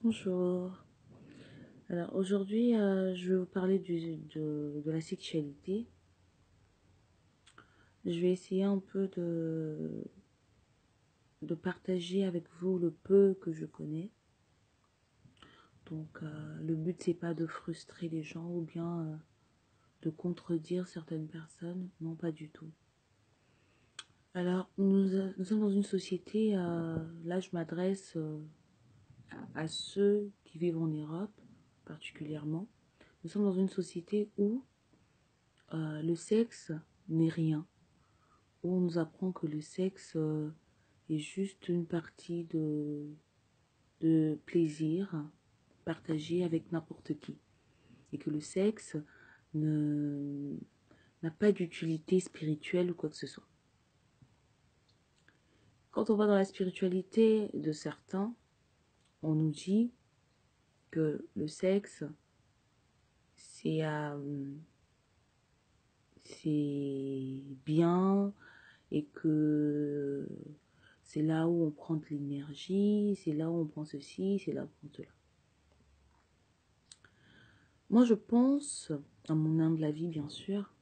Bonjour. Alors aujourd'hui, je vais vous parler de la sexualité. Je vais essayer un peu de partager avec vous le peu que je connais. Donc le but, c'est pas de frustrer les gens ou bien de contredire certaines personnes. Non, pas du tout. Alors, nous sommes dans une société, là je m'adresse à ceux qui vivent en Europe particulièrement. Nous sommes dans une société où le sexe n'est rien, où on nous apprend que le sexe est juste une partie de plaisir partagé avec n'importe qui, et que le sexe n'a pas d'utilité spirituelle ou quoi que ce soit. Quand on va dans la spiritualité de certains, on nous dit que le sexe, c'est bien, et que c'est là où on prend de l'énergie, c'est là où on prend ceci, c'est là où on prend cela. Moi, je pense, à mon humble avis bien sûr,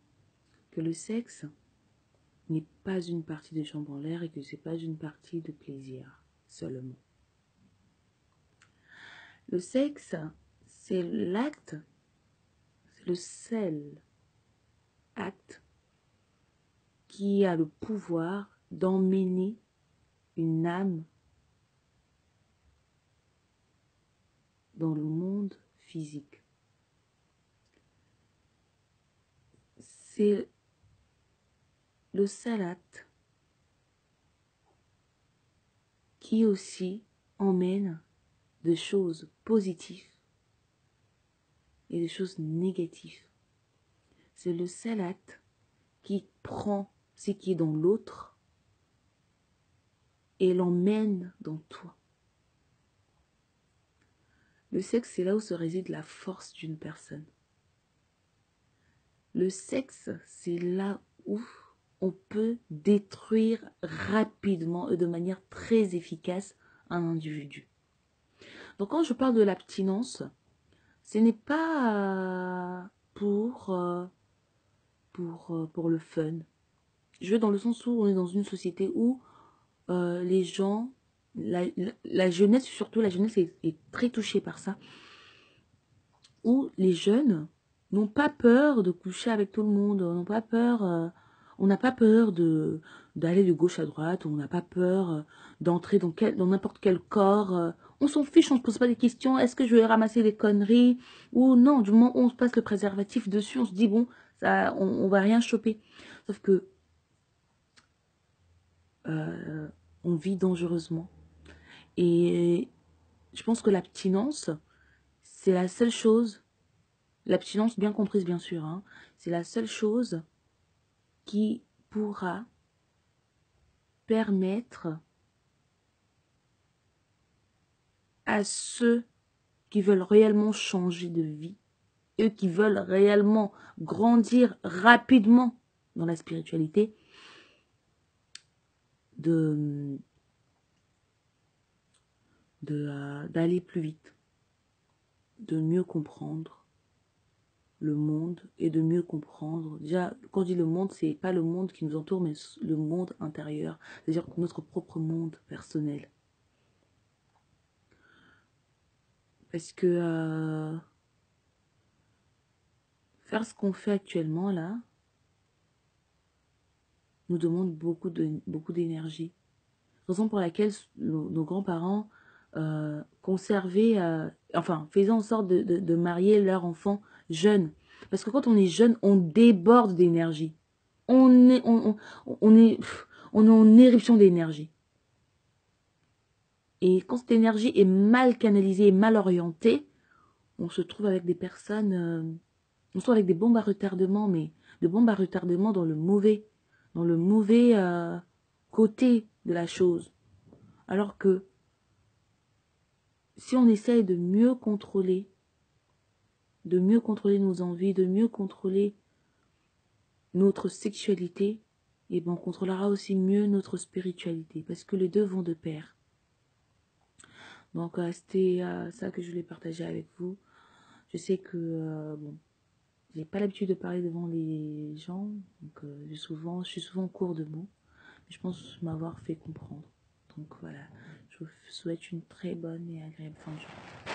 que le sexe n'est pas une partie de jambes en l'air et que c'est pas une partie de plaisir seulement. Le sexe, c'est l'acte, c'est le seul acte qui a le pouvoir d'emmener une âme dans le monde physique. C'est le seul acte qui aussi emmène des choses positives et des choses négatives. C'est le seul acte qui prend ce qui est dans l'autre et l'emmène dans toi. Le sexe, c'est là où se réside la force d'une personne. Le sexe, c'est là où on peut détruire rapidement et de manière très efficace un individu. Donc quand je parle de l'abstinence, ce n'est pas pour le fun. Je vais dans le sens où on est dans une société où les gens, la jeunesse, surtout la jeunesse est très touchée par ça, où les jeunes n'ont pas peur de coucher avec tout le monde, n'ont pas peur, on n'a pas peur d'aller de gauche à droite, on n'a pas peur d'entrer dans n'importe quel corps, on s'en fiche, on ne se pose pas des questions, est-ce que je vais ramasser des conneries, ou non, du moment où on se passe le préservatif dessus, on se dit bon, ça, on va rien choper. Sauf que on vit dangereusement. Et je pense que l'abstinence, c'est la seule chose, l'abstinence bien comprise bien sûr, hein, c'est la seule chose qui pourra permettre à ceux qui veulent réellement changer de vie, eux qui veulent réellement grandir rapidement dans la spiritualité, d'aller plus vite, de mieux comprendre le monde et de mieux comprendre. Déjà, quand je dis le monde, c'est pas le monde qui nous entoure, mais le monde intérieur, c'est-à-dire notre propre monde personnel. Parce que faire ce qu'on fait actuellement là nous demande beaucoup d'énergie. Raison pour laquelle nos grands-parents conservaient, enfin, faisaient en sorte de marier leurs enfants jeunes. Parce que quand on est jeune, on déborde d'énergie. On est en éruption d'énergie. Et quand cette énergie est mal canalisée, mal orientée, on se trouve avec des personnes, on se trouve avec des bombes à retardement, mais des bombes à retardement dans le mauvais côté de la chose. Alors que si on essaye de mieux contrôler nos envies, de mieux contrôler notre sexualité, et ben on contrôlera aussi mieux notre spiritualité, parce que les deux vont de pair. Donc, c'était ça que je voulais partager avec vous. Je sais que, bon, j'ai pas l'habitude de parler devant les gens, donc je suis souvent court de mots, mais je pense m'avoir fait comprendre. Donc voilà, je vous souhaite une très bonne et agréable fin de journée.